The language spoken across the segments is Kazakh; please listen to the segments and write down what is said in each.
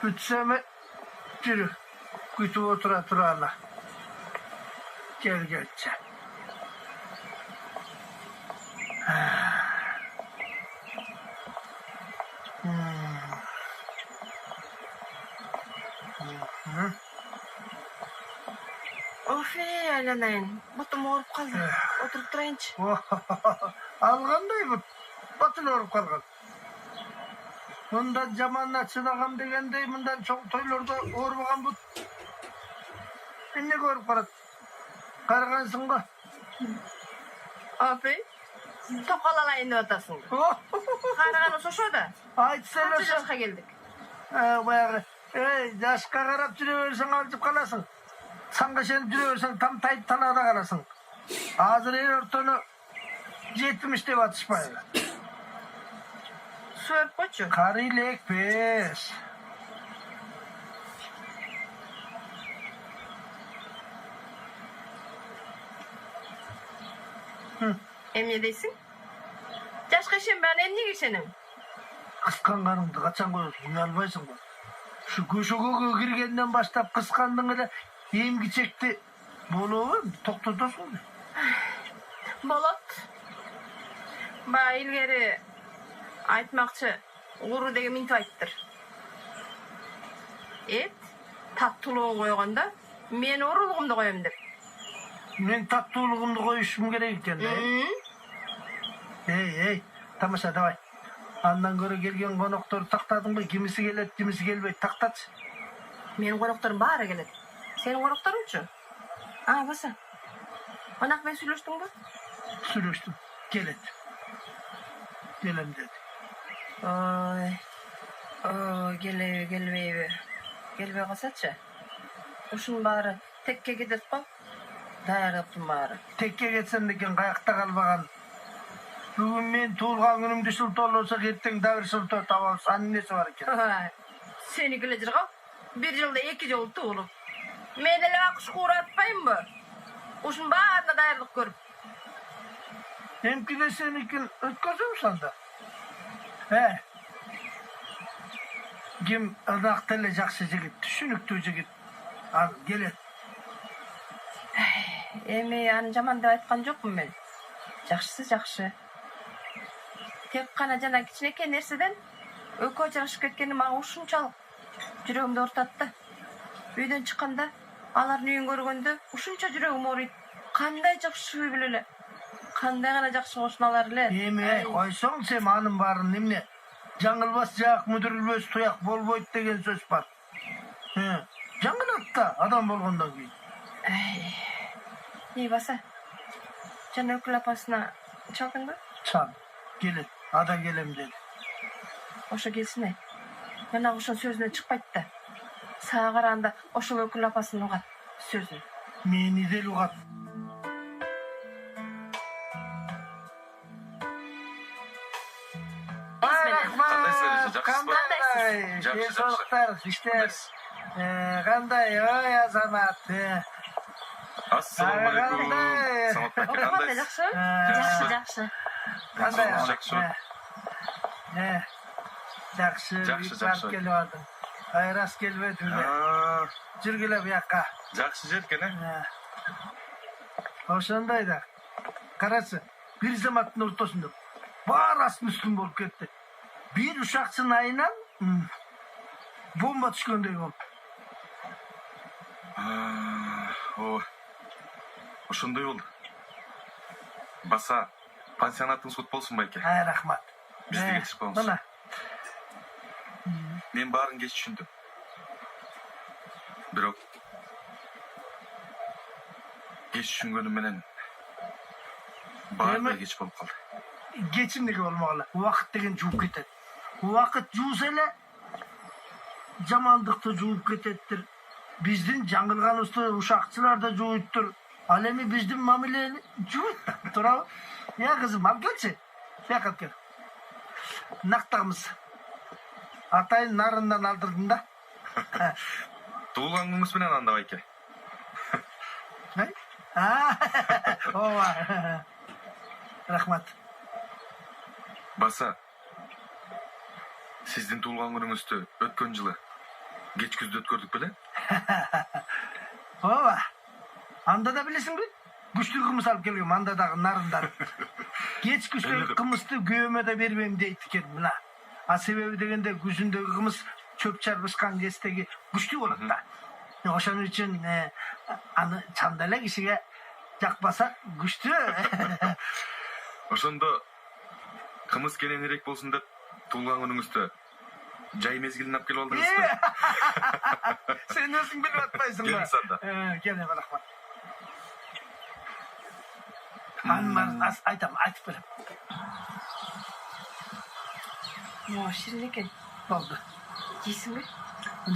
Bütseme yürü. Kütüp otura turala. Gel geçeceğim. Of aylanayın. Butum orup kaldı. Oturup durayınçı. Alğanday bu. Batın orup kalgan. Bundan zamanla çınağam degendey, bundan çok toylarda oruğan bu. Ben ne görüp karat? Kargansın mı? Abi, toqalalayın otasın. Karağanı soşoda. Aytsana Kaçı sen. yaşa geldik? Bayağı. Yaşka karap жүрüversen alçıp kalasın. Sanga sen жүрüversen tam tayt talada kalasın. Hazır el ortonu 70 dep atışpayla. Söğüp koçu. Karilek pes. Emne deysin? Yaşka şen ben emne geçenim. Kıskanganыңды kaçan koyuyorsun, uyalbaysın mı? Şu köşögögө kirgenden başlap kıskandın ele emgi çekti. Boluğu toktotosun mu? Bolot. Ba ilgeri aytmakçı uru dege minti ayttır. Et, tattuluğun koyğanda men urulğumdu koyam dep. Men tattуулугумду koyuşum gerek eкен de. Hey, tamasha davay. Andan göre gelgen konoktor taktadın mı? Kimisi gelet, kimisi gelbeyt. Taktat. Menin konoklarım bari gelet. Senin konoklarınçı? Basa. Onak ben süйлөштүң bü? Süreçtim. Gelet. Gelem dedi. Gelbey kalsatça. Uşun bari tekke gidet kal. Dayanıptım bari. Tekke geçsen deken kayakta kalbagan. Bugün men tuğulgan günümde sıltol olsa erteң davir sıltol tababız. Annesi var eken. Seni güleceğim. Bir yılda 2 yıl tuğulup. Men ele akış kuğra atpayım mı? Uşun barına dayarlık görüp. Emki de senikin ötközüm sanda. He. Kim ıdak tele jakşı jigit, düşünüktü jigit. Al gelet. Emi yani jaman dep aytkan jokmун men. Jakşı. Tek kana jana kiçineke nerseden ökö ajырашып кеткени мага ушунчалык жүрөгүмдү ортотtu. Үйдөн чыкканда алардын үйүн көргөндө ушунча жүрөгүм ооруйт. Кандай жакшы биле эле. Кандай гана жакшы кошуналар эле. Эми койсоң сен анын баарын эмне? Жаңылбас жак мүдүрүлбөс туяк болбойт деген сөз бар. Жаңылат да адам болгондон кийин. İyi basa. Can ökül apasına çaldın mı? Çal. Gelin. Ada gelem dedi. Oşa gelsin ey. Yana oşun sözüne çıkmaydı da. Sağa qaranda oşul ökül apasını uğat sözünü. Meni del uğat. Kanday. Soluklar işte. Kanday oy azamat. Assalamualaikum. Selamat pagi. Oğlum jakşı? Jakşı. Kanday. Jakşı. Jakşı. Barıp kelip aldın. Ayras kelbedin de. Жүргүлө буякка. Жақсы жер екен, Ошондой да. Карасы, бир заматтын ортосунда баары астын үстүн болуп кетти. Бир ушакчынын айынан бомба түшкөндөй болду. Ошондой болду. Баса, пансионатыңыз кут болсун байке. Рахмат. Бизди кетишип коңуз. Мына. Мен баарын кеч түшүндүм. Бирок кеч түшүнгөнүм менен баары да кеч болуп калды. Geçimdeki olmalı. Vakit деген жууп кетет. Vakit жууса эле жамандыкты жууп кететтир. Биздин жаңылганыбызды ушакчылар да жууйттур. Ал эми биздин мамилени жууйт да. Туурабы? Я кызым, ал келчи. Бияка кел. Нактагымыз. Атайын нарындан алдырдым да. Туулган күнүңүз менен анда байке. Ооба. Рахмат. Баса, сиздин туулган күнүңүздү өткөн жылы Geç күздө өткөрдүк беле? Ооба. Анда да билесиңби? Күчтүү кымыз алып келгем, анда дагы нарындар. Кеч күчтүү кымызды күйөөмө да бербейм дейт экен мына. А себеби дегенде күзүндөгү кымыз чөп чарбышкан кездеги күчтүү болот да. Ошон үчүн аны чанда эле кишиге жакпаса күчтүү. Ошондо кымыз кененирээк болсун деп туулган күнүңүздө жай мезгилин алып келип алдыңызбы? Сен өзүң билип атпайсың ба? Келиңиз анда. Келем, рахмат. Анын айтам, айтып берем. Ширин экен. Болду. Жейсиңби?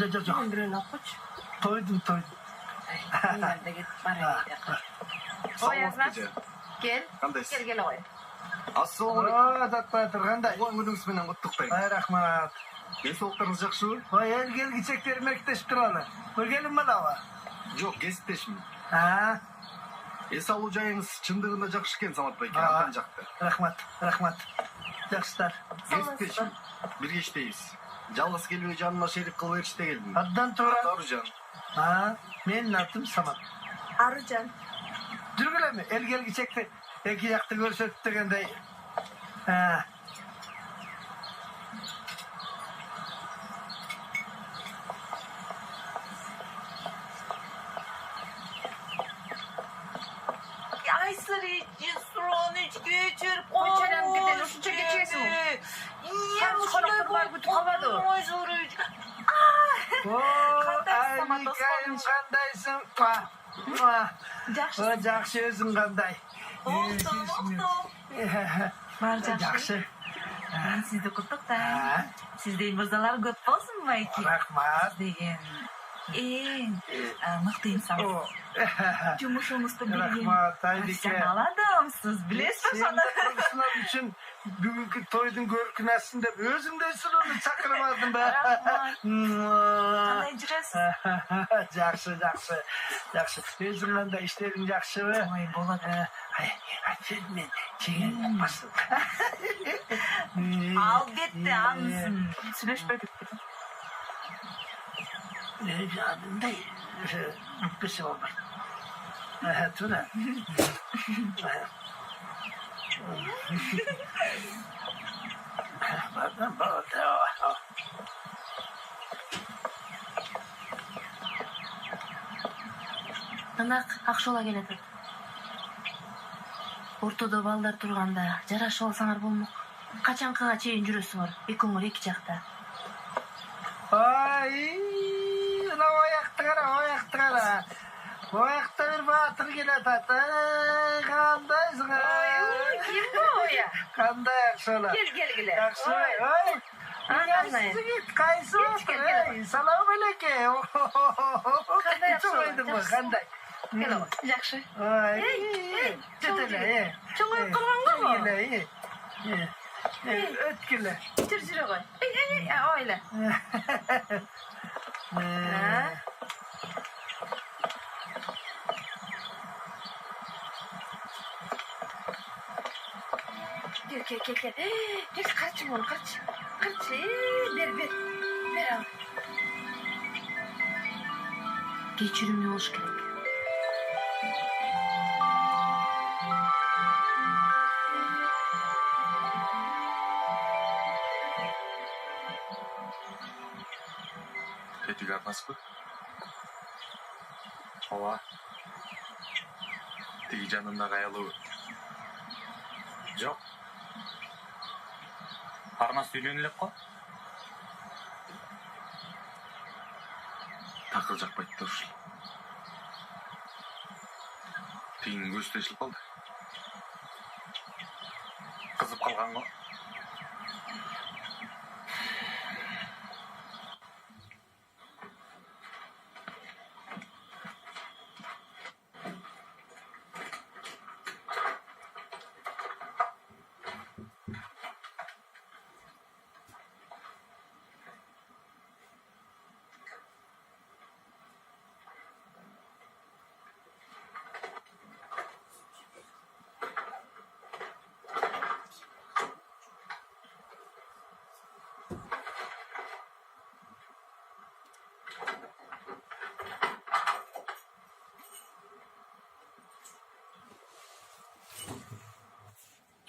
Жок. Мен бирөөнү алып койчу. Тойдум. Мен анда кетип барайын. Ой, Азнат. Кел. Кандайсыз? Келе кой. Ассалаумағалейкум. Жатпай тургандай. Туған күніңіз менен құттықтаймын. Ай, рахмат. Денсаулықтарыңыз жақшыбы? Ой, келгичектер мектештип туралы. Көргеним балаба? Жоқ, кесіптешмін. Эс алуу жайыңыз чындыгында жакшы экен, Самат байке. Абдан жакты. Рахмат. Жакшытар. Кесиптешмин. Бирге иштейбиз. Жалгыз келбей жаныма шерик кылып беришти келдим. Абдан туура. Аружан. Менин атым Самат. Аружан. Жүргүлөмү? Эл келгичекти эки жакты көрсөтүп дегендей. Ayşe Cesron hiç geçir. Koçanam giden uşunca geçiyorsun. Sen çikolata var bu tuğladı. Айникайым кандайсың? Жакшы өзүң кандай? Var Жакшы. Ben sizde kutluklar. Sizde mırzalar göt olsun belki. Рахмат. Degen. Mıhtı insan. Cumhurumuzda bilgin. Рахмат, Айнике. Profesyonel adamsınız. Bilesiniz Сен onu. профессионал үчүн бүгүнкү тойдун көркүнөсүн деп өзүңдөйсүн уну чакырбадым ба? Kanday жүресіз? Жакшы. Өзүң кандай, иштериң жакшыбы? Ой, болады. Мен чеген каппасың. Alбетте anısın. Süreşmedik. Мындай өкпөсү болбойт. Туура. Анак Акшола келатат. Ортодо балдар турганда жарашып алсаңар болмок. Качанкыга чейин жүрөсүңөр? Экөөңөр эки жакта. Ай, мына оякты кара. Оякта бир баатыр келатат. Кандайсың? Ким бу я? Кандай Акшола? Кел. Жакшы. Ой. Кайсы отур? Салам алейкум. Кандай Акшола? Кандай? Кел. Жакшы. Ой. Чоңоюп калганго? Өткүлө. Жүрө кой. Ойла. Кел. Карчы бол, карчы. Бер ал. Кечиримli болуш керек. Этиге арнаспы? Ооба. Тиги жанымдагы аялыбы? Жоқ. Арнас үйлөнүп элек го. Такыл жакпайт да ушул. Тигинин көзү тешилип калды. Кызып калган го.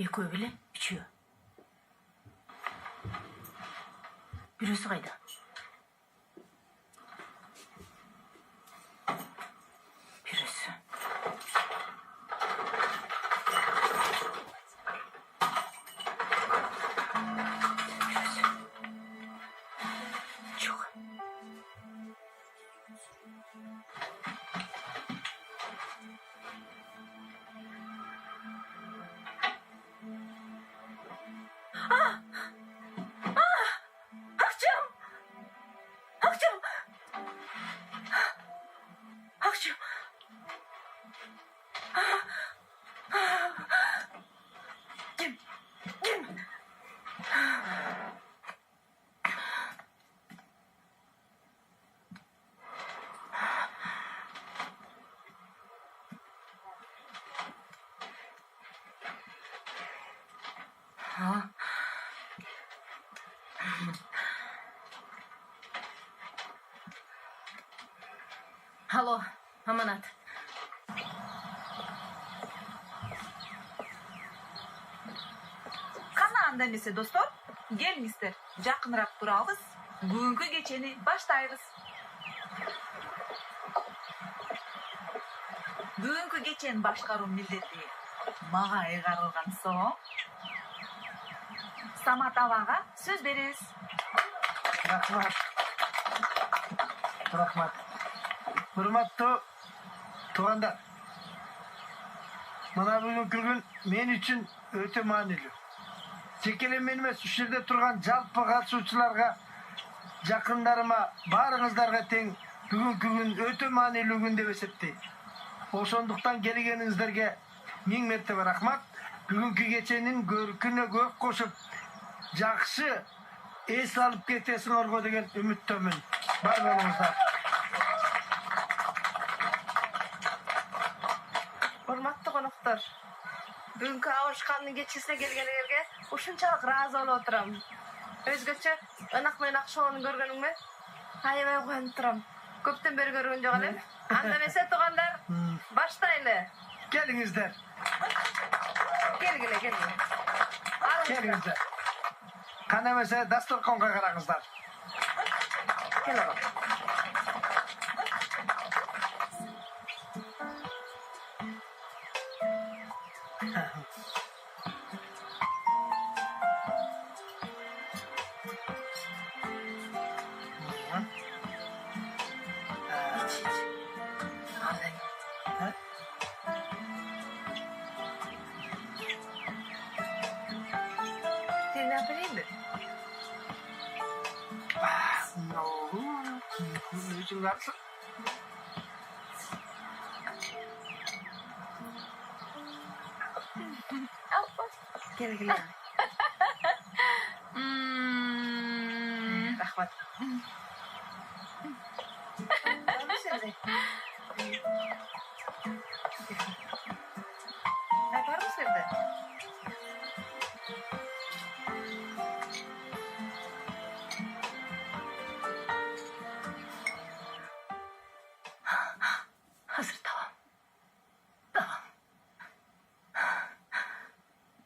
Экөө беле, үчөө. Бирөөсү кайда? Бирөөсү. Жок. Акчам! Акчам! Акчам! Ким? Алло, аманат. Кана анда эмесе достор, келиңиздер, жакыныраак турабыз, бүгүнкү кечени баштайбыз. Бүгүнкү кечени башкаруу милдети мага ыйгарылган соң, Самат абага сөз беребиз. Рахмат. Урматтуу туугандар. Мына бүгүнкү күн мен үчүн өтө маанилүү. Жеке эле мен эмес, ушул жерде турган жалпы катышуучуларга, жакындарыма, баарыңыздарга тең бүгүнкү күн өтө маанилүү күн деп эсептейм. Ошондуктан келгениңиздерге миң мертебе рахмат. Бүгүнкү кеченин көркүнө көк кошуп, жакшы эс алып кетесиңерго деген үмүттөмүн. Бар болуңуздар. Урматтуу коноктор, бүгүнкү абышкандын кечесине келгениңерге ушунчалык ыраазы болуп отурам. Өзгөчө ынак шоуну көргөнүмө аябай кубанып турам. Көптөн бери көргөн жок элем. Анда эмесе туугандар, баштайлы. Келиңиздер. Келгиле. Келиңиздер. Кана эмесе дасторконго караңыздар. Кел ага. Sen ne yapayım? Ne için varsın? Gel. Rahmat. Var mı sende? Hazır, tamam.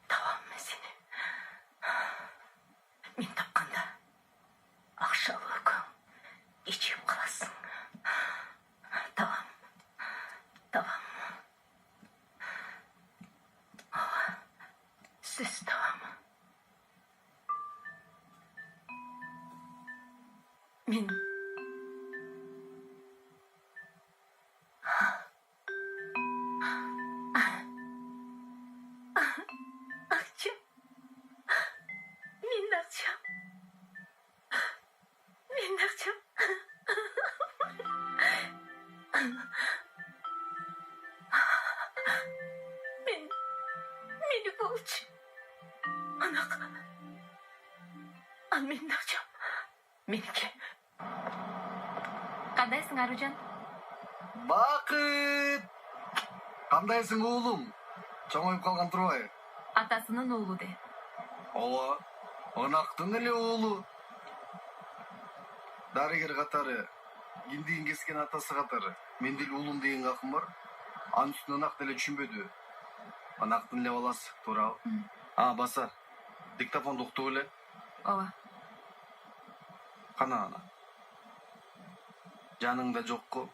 Tamam mesele. Мен тапқанда ақшалы үкім ичіп қаласың. Tamam. Siz tamam. Мен ақшам. Мен ақшам. Мені болчу. Анака. Ал менин акчам. Меники. Кандайсың, Аружан? Бакыт! Кандайсың уулум? Чоңоюп калган турбайбы? Атасынын уулу де. Ооба, ынактын эле уулу. Дарыгер катары, киндигин кескен атасы катары. Мен деле уулум деген акым бар. Анын үстүнө ынак деле түшүнбөдү. Анактын эле баласы, туурабы? Басар. Диктофонду уктуп эле. Ооба. Кана. Жаныңда жокко.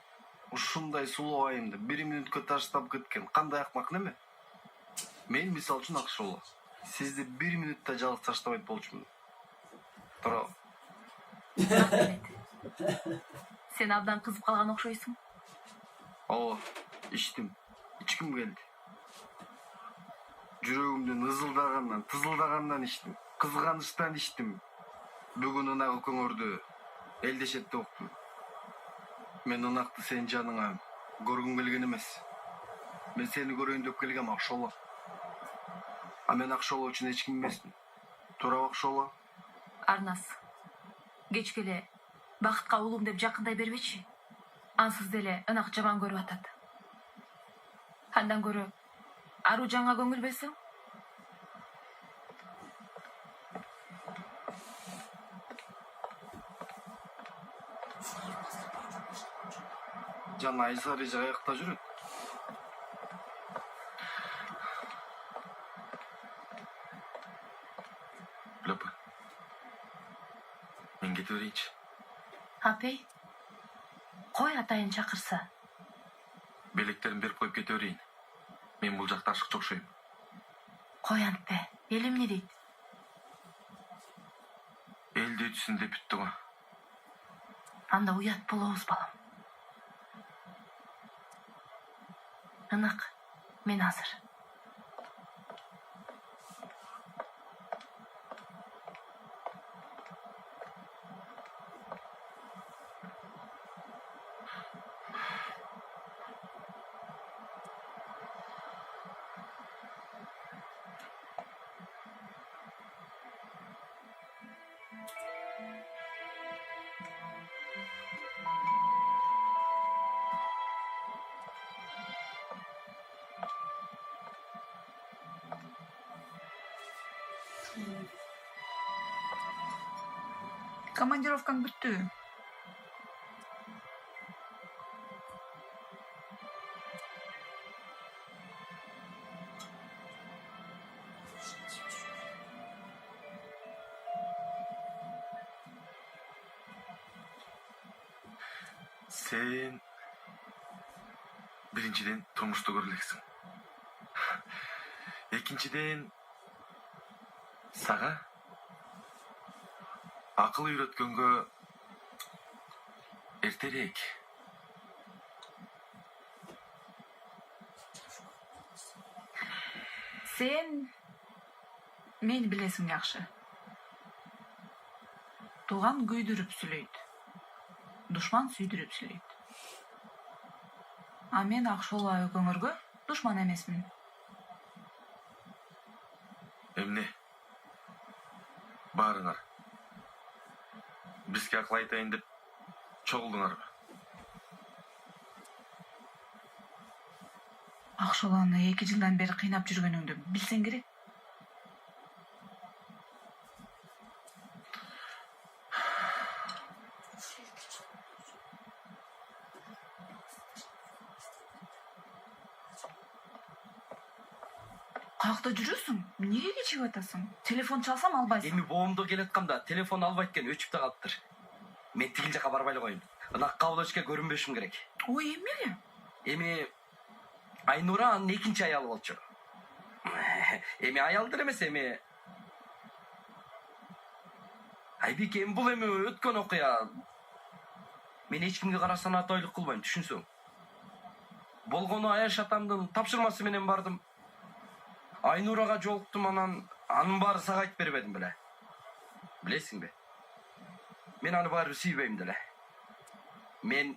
Ушундай сулуу айымды 1 мүнөткө таштап кеткен кандай акмак неме? Мен мисал үчүн Акшоло. Сизди 1 мүнөттө жалгыз таштабайт болчумун. Тура. Сен абдан кызып калган окшойсуң. Ооба, ичтим. Ичким келди. Жүрөгүмдүн тызылдагандан ичтим. Кызганычтан ичтим. Бүгүн ынак көңөрдү элдешетте уктум. Мен ынакты сен жаныңа көргүм келген эмес. Мен сени көрөйүн деп келгем, Акшоло. Мен Акшоло үчүн эч ким эмесмин. Туурабы, Акшоло? Арнас. Кечке эле бакытка улум деп жакындай бербечи. Ансыз деле ынак жаман көрүп атат. Андан көрө Ару жаңа көңүл берсең? Жан Айсар жаякта жүрөт. Лапа. Мен кете берейинчи. Апей, кой атайын чакырса. Белектерин берип коюп кете берейин. Мен бул жакта ашыкчы окшойм. Кой антпе, эл эмне дейт? Эл дүйдүсүн деп бүттү го. Анда уят болобуз, балам. Ынак, мен азыр. Командировкаң бүттү. Сен биринчиден турмушта көрөлексиң. Экинчиден сага акыл үйрөткөнгө эртерээк. Сен мени билесиң жакшы. Тууган күйдүрүп сүйлөйт. Душман сүйдүрүп сүйлөйт. А мен Акшоло көңөргө душман эмесмин. Эмне? Баарыңар. Бизге акыл айтайын деп чогулдуңарбы? Акшолону 2 жылдан бери кыйнап жүргөнүңдү билсең керек. Каякта жүрөсүң? Эмнеге кечигип атасың? Телефон чалсам албайсың. Эми боомдо келатканда телефон албайт экен, өчүп да калыптыр. Мен тигил жака барбай эле коеюн. Ынак кабыл эчке көрүнбөшүм керек. Ой, эмнеге? Эми Айнура анын экинчи аялы болчу. Эми аялдыр эмес, эми Айбике, бул эми өткөн окуя. Мен эч кимге карасана тойлук кылбайм, түшүнсөң. Болгону Аяш атамдын тапшырмасы менен бардым. Айнурага жолуктум, анан анын баары сага айтып бербедим беле. Билесиңби? Мен аны баары сүйбөйм деле. Мен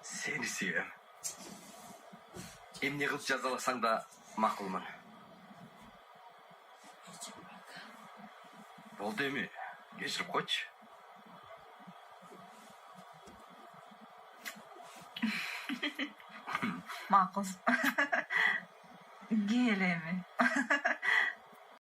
сени сүйөм. Эмне кылып жазаласаң да макулмун. Болду эми, кечирип койчу. Макул. Кел эми.